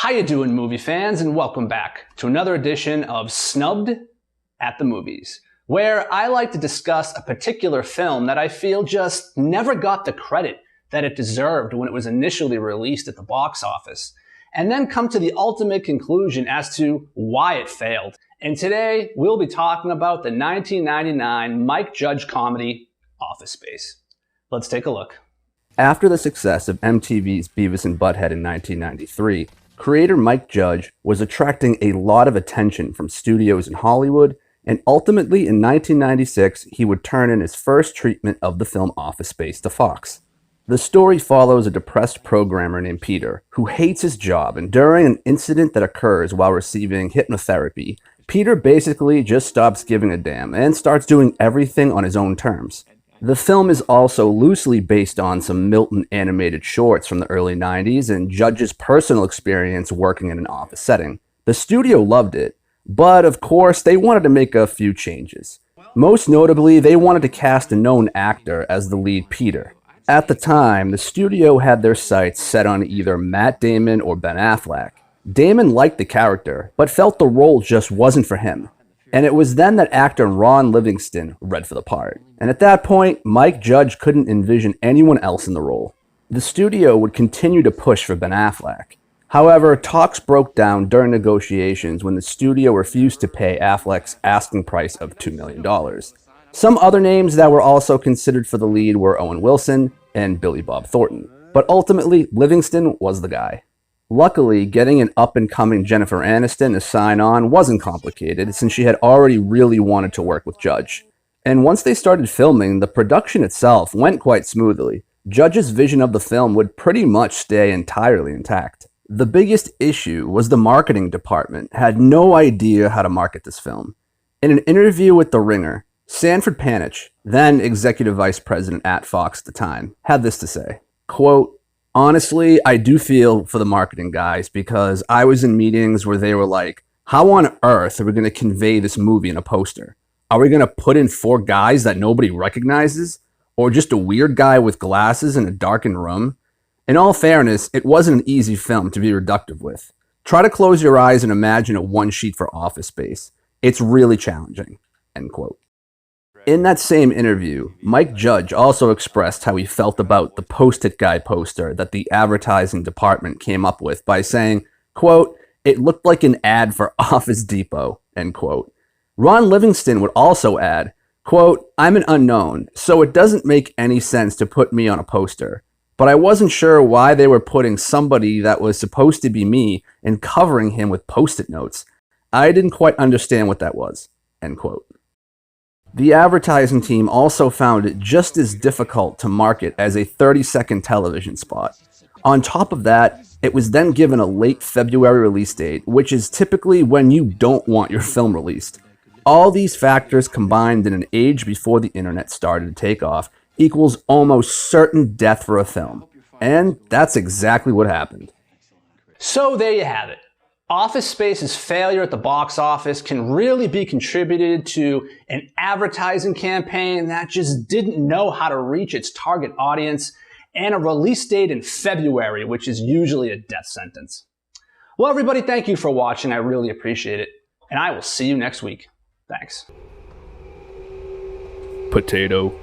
How you doing, movie fans, and welcome back to another edition of Snubbed at the Movies, where I like to discuss a particular film that I feel just never got the credit that it deserved when it was initially released at the box office, and then come to the ultimate conclusion as to why it failed. And today, we'll be talking about the 1999 Mike Judge comedy, Office Space. Let's take a look. After the success of MTV's Beavis and Butthead in 1993, creator Mike Judge was attracting a lot of attention from studios in Hollywood, and ultimately in 1996, he would turn in his first treatment of the film Office Space to Fox. The story follows a depressed programmer named Peter, who hates his job, and during an incident that occurs while receiving hypnotherapy, Peter basically just stops giving a damn and starts doing everything on his own terms. The film is also loosely based on some Milton animated shorts from the early 90s and Judge's personal experience working in an office setting. The studio loved it, but of course they wanted to make a few changes. Most notably, they wanted to cast a known actor as the lead Peter. At the time, the studio had their sights set on either Matt Damon or Ben Affleck. Damon liked the character, but felt the role just wasn't for him. And it was then that actor Ron Livingston read for the part. And at that point, Mike Judge couldn't envision anyone else in the role. The studio would continue to push for Ben Affleck. However, talks broke down during negotiations when the studio refused to pay Affleck's asking price of $2 million. Some other names that were also considered for the lead were Owen Wilson and Billy Bob Thornton. But ultimately, Livingston was the guy. Luckily, getting an up-and-coming Jennifer Aniston to sign on wasn't complicated, since she had already really wanted to work with Judge. And once they started filming, the production itself went quite smoothly. Judge's vision of the film would pretty much stay entirely intact. The biggest issue was the marketing department had no idea how to market this film. In an interview with The Ringer, Sanford Panich, then executive vice president at Fox at the time, had this to say, quote, "Honestly, I do feel for the marketing guys, because I was in meetings where they were like, how on earth are we going to convey this movie in a poster? Are we going to put in 4 guys that nobody recognizes? Or just a weird guy with glasses in a darkened room? In all fairness, it wasn't an easy film to be reductive with. Try to close your eyes and imagine a one sheet for Office Space. It's really challenging." End quote. In that same interview, Mike Judge also expressed how he felt about the Postit Guy poster that the advertising department came up with by saying, quote, "It looked like an ad for Office Depot," end quote. Ron Livingston would also add, quote, "I'm an unknown, so it doesn't make any sense to put me on a poster. But I wasn't sure why they were putting somebody that was supposed to be me and covering him with Post-it notes. I didn't quite understand what that was," end quote. The advertising team also found it just as difficult to market as a 30-second television spot. On top of that, it was then given a late February release date, which is typically when you don't want your film released. All these factors combined in an age before the internet started to take off equals almost certain death for a film. And that's exactly what happened. So there you have it. Office Space's failure at the box office can really be contributed to an advertising campaign that just didn't know how to reach its target audience, and a release date in February, which is usually a death sentence. Well, everybody, thank you for watching. I really appreciate it. And I will see you next week. Thanks. Potato.